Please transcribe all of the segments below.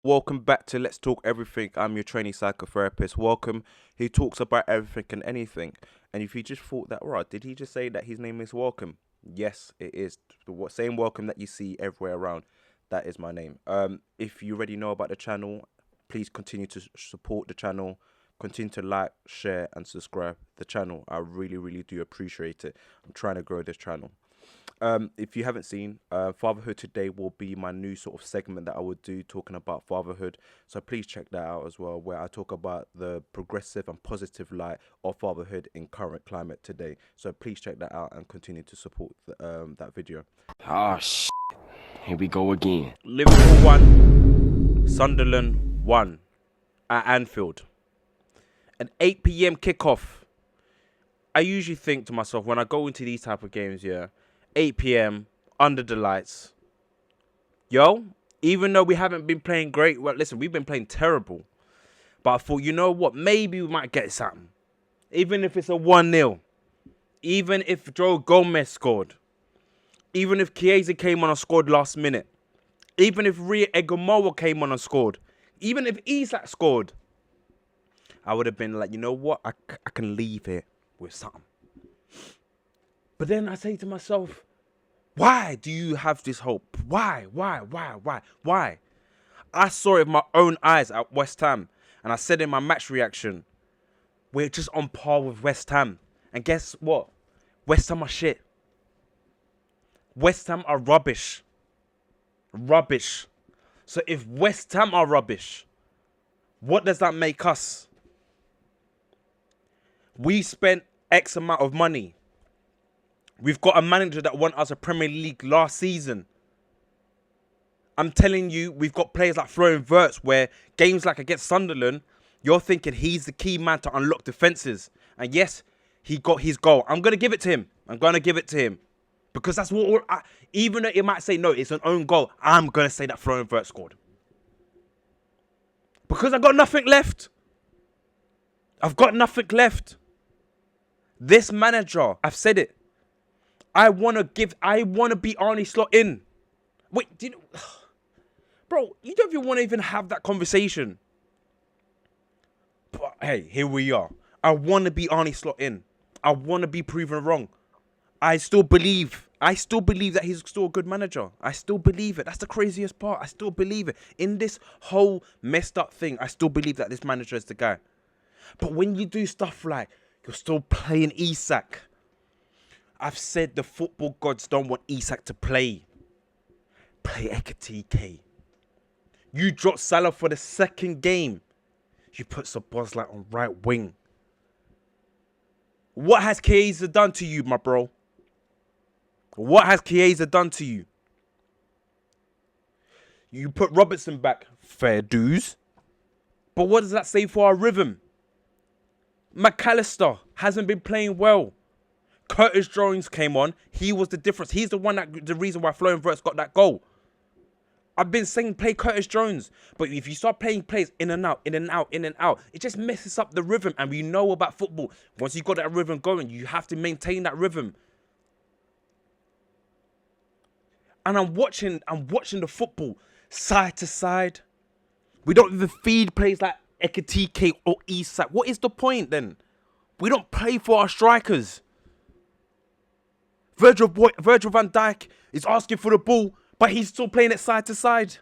Welcome back to Let's Talk Everything. I'm your training psychotherapist. Welcome. He talks about everything and anything. And if you just thought that, right, did he just say that his name is Welcome? Yes, it is. The same welcome that you see everywhere around. That is my name. If you already know about the channel, please continue to support the channel. Continue to like, share, and subscribe the channel. I really, really do appreciate it. I'm trying to grow this channel. If you haven't seen, Fatherhood Today will be my new sort of segment that I would do talking about fatherhood. So please check that out as well, where I talk about the progressive and positive light of fatherhood in current climate today. So please check that out and continue to support that video. Oh, shit. Here we go again. Liverpool 1, Sunderland 1 at Anfield. An 8 p.m. kickoff. I usually think to myself when I go into these type of games, 8 p.m. under the lights. Even though we haven't been playing great, well, listen, we've been playing terrible. But I thought, you know what? Maybe we might get something. Even if it's a 1-0. Even if Joe Gomez scored. Even if Chiesa came on and scored last minute. Even if Ria Egamoa came on and scored. Even if Isak scored. I would have been like, you know what? I can leave here with something. But then I say to myself, why do you have this hope? Why? I saw it with my own eyes at West Ham. And I said in my match reaction, we're just on par with West Ham. And guess what? West Ham are shit. West Ham are rubbish. Rubbish. So if West Ham are rubbish, what does that make us? We spent X amount of money. We've got a manager that won us a Premier League last season. I'm telling you, we've got players like Florian Wirtz where games like against Sunderland, you're thinking he's the key man to unlock defences. And yes, he got his goal. I'm going to give it to him. Because that's what, even though it might say, no, it's an own goal, I'm going to say that Florian Wirtz scored. Because I've got nothing left. This manager, I've said it. I want to be Arne Slot in. Wait, bro, you don't even want to even have that conversation. But hey, here we are. I want to be Arne Slot in. I want to be proven wrong. I still believe that he's still a good manager. I still believe it. That's the craziest part. I still believe it. In this whole messed up thing, I still believe that this manager is the guy. But when you do stuff like, you're still playing Isak. I've said the football gods don't want Isak to play. Play Ekatike. You drop Salah for the second game. You put Szoboszlai on right wing. What has Chiesa done to you, my bro? What has Chiesa done to you? You put Robertson back. Fair dues. But what does that say for our rhythm? McAllister hasn't been playing well. Curtis Jones came on. He was the difference. He's the reason why Florian Wirtz got that goal. I've been saying play Curtis Jones. But if you start playing plays in and out, it just messes up the rhythm. And we know about football. Once you've got that rhythm going, you have to maintain that rhythm. And I'm watching the football side to side. We don't even feed plays like Ekatike or Isak. What is the point then? We don't play for our strikers. Virgil van Dijk is asking for the ball, but he's still playing it side to side.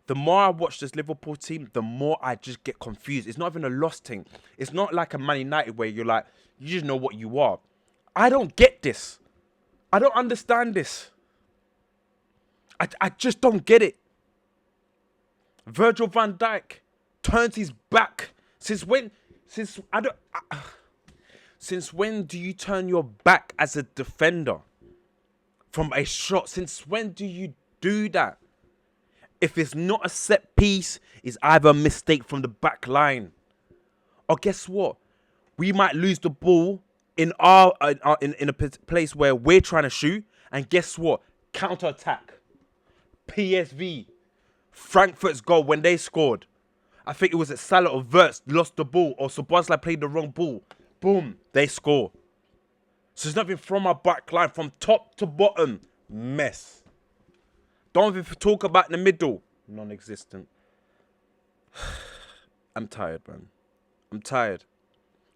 The more I watch this Liverpool team, the more I just get confused. It's not even a lost thing. It's not like a Man United where you're like, you just know what you are. I don't get this. I don't understand this. I just don't get it. Virgil van Dijk turns his back. Since when do you turn your back as a defender from a shot? Since when do you do that? If it's not a set piece, it's either a mistake from the back line. Or guess what? We might lose the ball in a place where we're trying to shoot. And guess what? Counter-attack. PSV. Frankfurt's goal when they scored. I think it was at Salah or Wirtz lost the ball. Or Szoboszlai played the wrong ball. Boom. They score. So it's nothing from our back line. From top to bottom. Mess. Don't even talk about the middle. Non-existent. I'm tired, man. I'm tired.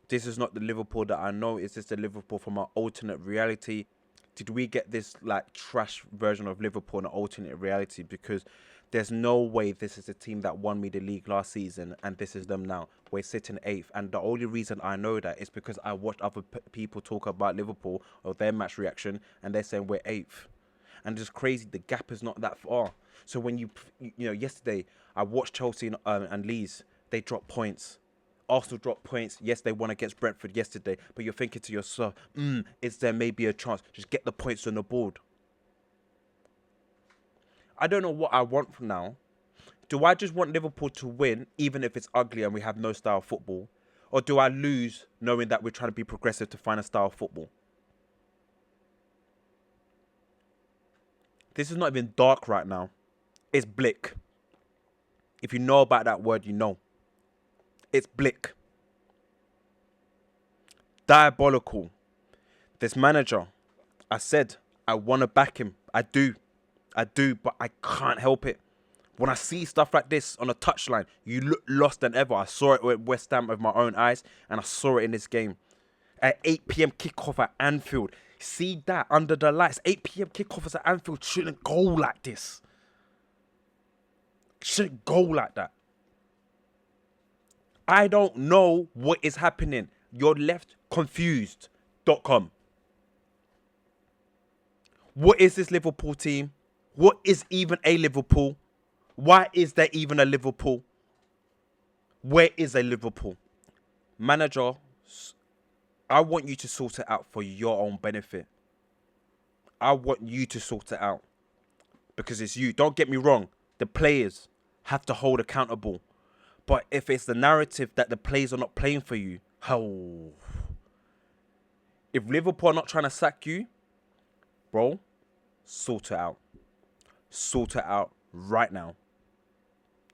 This is not the Liverpool that I know. Is this the Liverpool from our alternate reality? Did we get this like trash version of Liverpool in an alternate reality? Because there's no way this is the team that won me the league last season and this is them now. We're sitting 8th. And the only reason I know that is because I watched other people talk about Liverpool or their match reaction and they're saying we're 8th. And it's crazy. The gap is not that far. So when you know, yesterday I watched Chelsea and Leeds. They dropped points. Arsenal dropped points. Yes, they won against Brentford yesterday. But you're thinking to yourself, is there maybe a chance? Just get the points on the board. I don't know what I want from now. Do I just want Liverpool to win, even if it's ugly and we have no style of football? Or do I lose knowing that we're trying to be progressive to find a style of football? This is not even dark right now. It's blick. If you know about that word, you know. It's blick. Diabolical. This manager, I said, I want to back him. I do, but I can't help it. When I see stuff like this on a touchline, you look lost than ever. I saw it with West Ham with my own eyes, and I saw it in this game. At 8 p.m. kickoff at Anfield. See that under the lights. 8 p.m. kickoffs at Anfield shouldn't go like this. Shouldn't go like that. I don't know what is happening. You're left confused.com. What is this Liverpool team? What is even a Liverpool? Why is there even a Liverpool? Where is a Liverpool? Manager, I want you to sort it out for your own benefit. I want you to sort it out. Because it's you. Don't get me wrong. The players have to hold accountable. But if it's the narrative that the players are not playing for you, if Liverpool are not trying to sack you, bro, sort it out. Sort it out right now.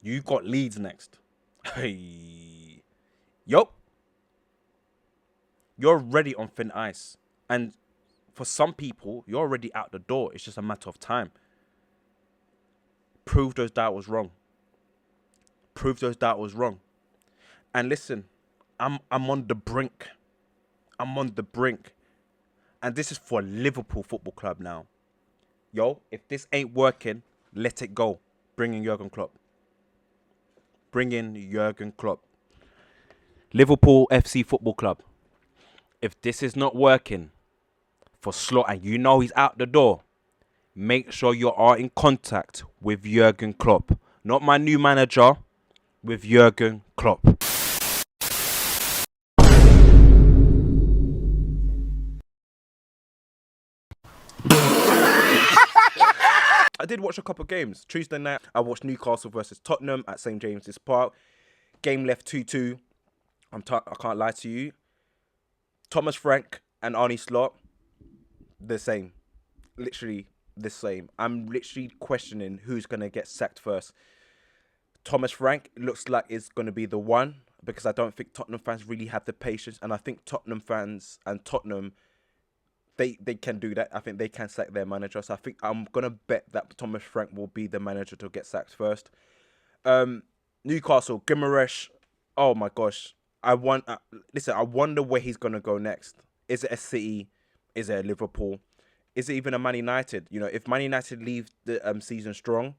You got Leeds next. Hey. Yup. You're already on thin ice. And for some people, you're already out the door. It's just a matter of time. Prove those doubters wrong. Prove those doubters wrong. And listen, I'm on the brink. I'm on the brink. And this is for Liverpool Football Club now. Yo, if this ain't working, let it go. Bring in Jurgen Klopp. Bring in Jurgen Klopp. Liverpool FC Football Club. If this is not working for Slot and you know he's out the door, make sure you are in contact with Jurgen Klopp. Not my new manager, with Jurgen Klopp. I did watch a couple of games. Tuesday night, I watched Newcastle versus Tottenham at St. James's Park. Game left 2-2. I can't lie to you. Thomas Frank and Arne Slot, the same. Literally the same. I'm literally questioning who's going to get sacked first. Thomas Frank looks like it's going to be the one because I don't think Tottenham fans really have the patience. And I think Tottenham fans and Tottenham, they can do that. I think they can sack their manager. So I think I'm going to bet that Thomas Frank will be the manager to get sacked first. Newcastle, Guimaraes. Oh my gosh. Listen, I wonder where he's going to go next. Is it a City? Is it a Liverpool? Is it even a Man United? You know, if Man United leave the season strong,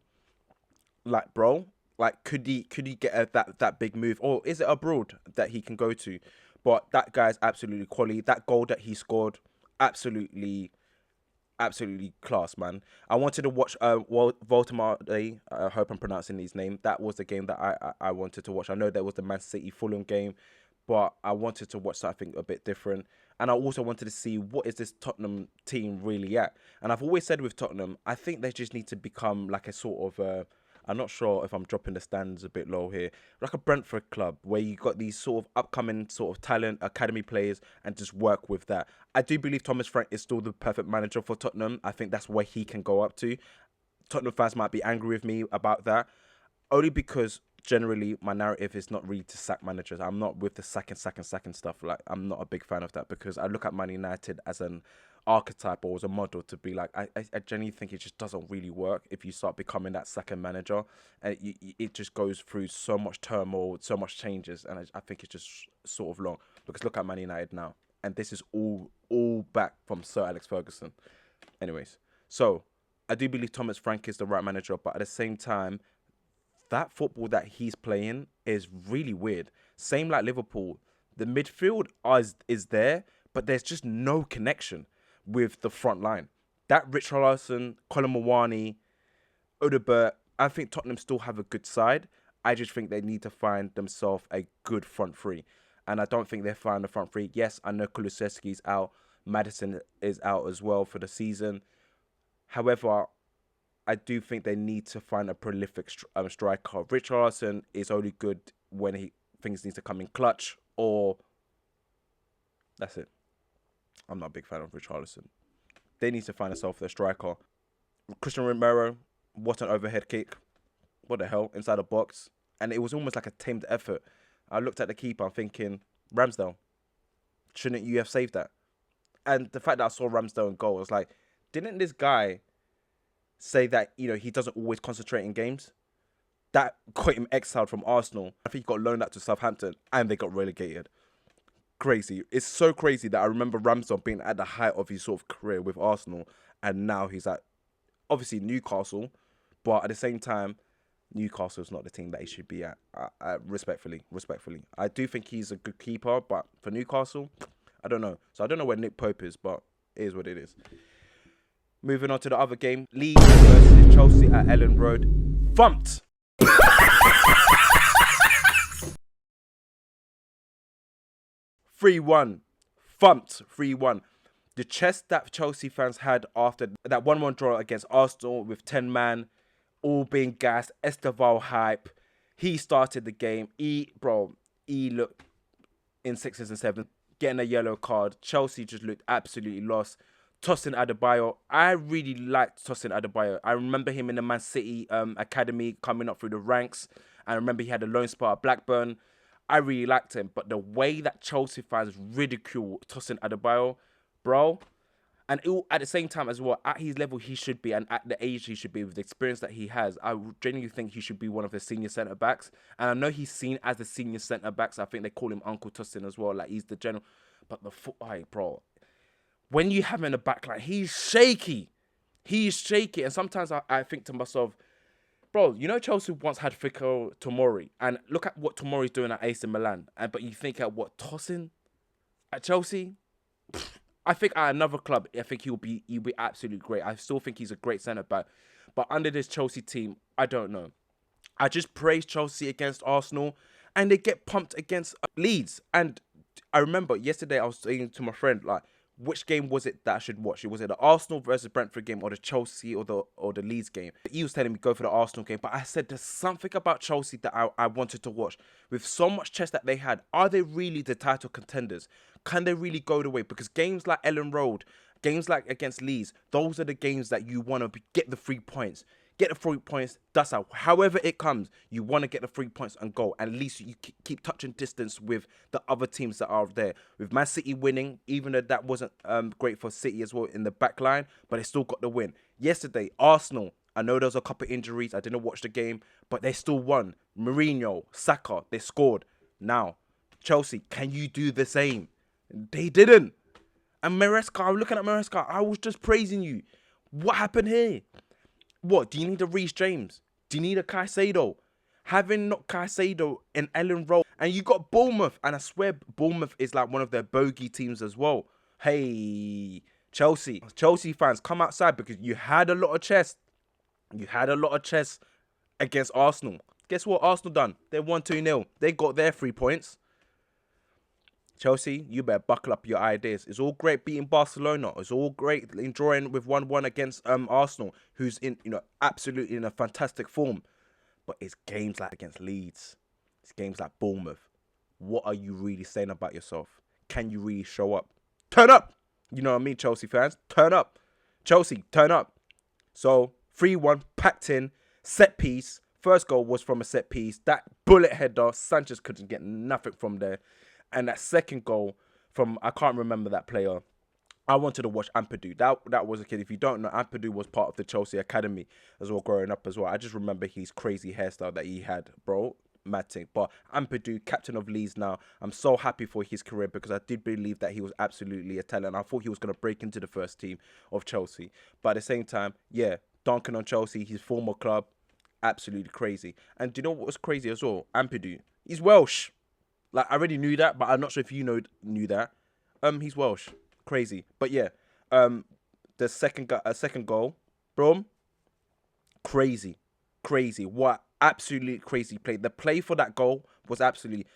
like, bro, like, could he get that big move? Or is it abroad that he can go to? But that guy's absolutely quality. That goal that he scored, absolutely class, man. I wanted to watch Voldemort Day. I hope I'm pronouncing his name. That was the game that I wanted to watch. I know there was the Man City Fulham game, but I wanted to watch something a bit different. And I also wanted to see what is this Tottenham team really at. And I've always said with Tottenham, I think they just need to become like a sort of I'm not sure if I'm dropping the standards a bit low here, like a Brentford club where you got these sort of upcoming sort of talent academy players and just work with that. I do believe Thomas Frank is still the perfect manager for Tottenham. I think that's where he can go up to. Tottenham fans might be angry with me about that, only because generally my narrative is not really to sack managers. I'm not with the sacking stuff. Like, I'm not a big fan of that because I look at Man United as an archetype or as a model to be like. I genuinely think it just doesn't really work if you start becoming that second manager, and it just goes through so much turmoil, so much changes, and I think it's just sort of long. Because look at Man United now, and this is all back from Sir Alex Ferguson. Anyways, so I do believe Thomas Frank is the right manager, but at the same time, that football that he's playing is really weird. Same like Liverpool. The midfield is there, but there's just no connection with the front line. That Richarlison, Colin Mawani, Odobert, I think Tottenham still have a good side. I just think they need to find themselves a good front three. And I don't think they found the front three. Yes, I know Kulusevski's out. Maddison is out as well for the season. However, I do think they need to find a prolific striker. Richarlison is only good when things need to come in clutch, or that's it. I'm not a big fan of Richarlison. They need to find themselves a striker. Christian Romero, what an overhead kick. What the hell? Inside the box. And it was almost like a tamed effort. I looked at the keeper, I'm thinking, Ramsdale, shouldn't you have saved that? And the fact that I saw Ramsdale in goal, I was like, didn't this guy say that, he doesn't always concentrate in games? That got him exiled from Arsenal. I think he got loaned out to Southampton and they got relegated. Crazy. It's so crazy that I remember Ramsdale being at the height of his sort of career with Arsenal, and now he's at, obviously, Newcastle, but at the same time, Newcastle's not the team that he should be at. Respectfully. I do think he's a good keeper, but for Newcastle, I don't know. So I don't know where Nick Pope is, but it is what it is. Moving on to the other game, Leeds versus Chelsea at Elland Road. Thumped. 3-1. Thumped 3-1. The chest that Chelsea fans had after that 1-1 draw against Arsenal with 10 man, all being gassed, Esteval hype. He started the game. He looked in 6s and 7s, getting a yellow card. Chelsea just looked absolutely lost. Tosin Adebayo, I really liked Tosin Adebayo. I remember him in the Man City academy coming up through the ranks. I remember he had a loan spot at Blackburn. I really liked him. But the way that Chelsea fans ridicule Tosin Adebayo, bro, and at the same time as well, at his level he should be, and at the age he should be, with the experience that he has, I genuinely think he should be one of the senior centre-backs. And I know he's seen as the senior centre-backs. I think they call him Uncle Tosin as well, like he's the general. But bro, when you have him in the back line, he's shaky. He's shaky. And sometimes I think to myself, bro, Chelsea once had Fico Tomori, and look at what Tomori's doing at AC Milan. But you think at what Tosin at Chelsea? I think at another club, I think he'll be absolutely great. I still think he's a great centre back. But under this Chelsea team, I don't know. I just praised Chelsea against Arsenal, and they get pumped against Leeds. And I remember yesterday I was saying to my friend, like, which game was it that I should watch? Was it the Arsenal versus Brentford game, or the Chelsea or the Leeds game? He was telling me go for the Arsenal game, but I said there's something about Chelsea that I wanted to watch. With so much chest that they had, are they really the title contenders? Can they really go the way? Because games like Elland Road, games like against Leeds, those are the games that you want to get the 3 points. Get the 3 points, that's how. However it comes, you want to get the 3 points and go. At least you keep touching distance with the other teams that are there. With Man City winning, even though that wasn't great for City as well in the back line, but they still got the win. Yesterday, Arsenal, I know there was a couple of injuries. I didn't watch the game, but they still won. Mourinho, Saka, they scored. Now, Chelsea, can you do the same? They didn't. And Maresca, I was looking at Maresca, I was just praising you. What happened here? What, do you need a Reece James? Do you need a Caicedo? Having not Caicedo in Elland Road, and you got Bournemouth, and I swear Bournemouth is like one of their bogey teams as well. Hey, Chelsea fans, come outside, because you had a lot of chest. You had a lot of chest against Arsenal. Guess what Arsenal done? They won 2-0. They got their 3 points. Chelsea, you better buckle up your ideas. It's all great beating Barcelona. It's all great enjoying with 1-1 against Arsenal, who's in absolutely in a fantastic form. But it's games like against Leeds. It's games like Bournemouth. What are you really saying about yourself? Can you really show up? Turn up! You know what I mean, Chelsea fans? Turn up. Chelsea, turn up. So, 3-1, packed in, set piece. First goal was from a set piece. That bullet header, Sanchez couldn't get nothing from there. And that second goal from, I can't remember that player. I wanted to watch Ampadu. That was a kid. If you don't know, Ampadu was part of the Chelsea academy as well, growing up as well. I just remember his crazy hairstyle that he had, bro. Mad thing. But Ampadu, captain of Leeds now, I'm so happy for his career because I did believe that he was absolutely a talent. I thought he was going to break into the first team of Chelsea. But at the same time, yeah, dunking on Chelsea, his former club, absolutely crazy. And do you know what was crazy as well? Ampadu, he's Welsh. Like, I already knew that, but I'm not sure if you knew that. He's Welsh. Crazy. But yeah, the second goal, bro, crazy. What absolutely crazy play. The play for that goal was absolutely,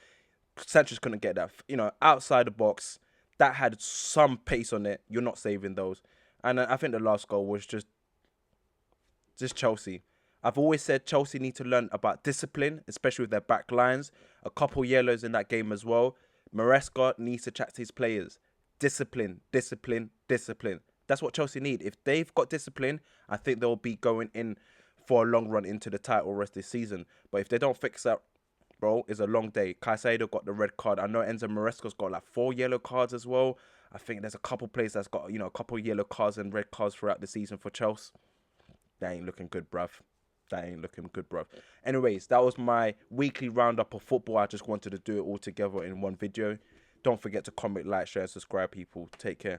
Sanchez couldn't get that. You know, outside the box, that had some pace on it. You're not saving those. And I think the last goal was just Chelsea. I've always said Chelsea need to learn about discipline, especially with their back lines. A couple yellows in that game as well. Maresca needs to chat to his players. Discipline. That's what Chelsea need. If they've got discipline, I think they'll be going in for a long run into the title rest this season. But if they don't fix that, bro, it's a long day. Caicedo got the red card. I know Enzo Maresca's got like 4 yellow cards as well. I think there's a couple players that's got, a couple yellow cards and red cards throughout the season for Chelsea. That ain't looking good, bruv. Anyways, that was my weekly roundup of football. I just wanted to do it all together in one video. Don't forget to comment, like, share, and subscribe, people. Take care.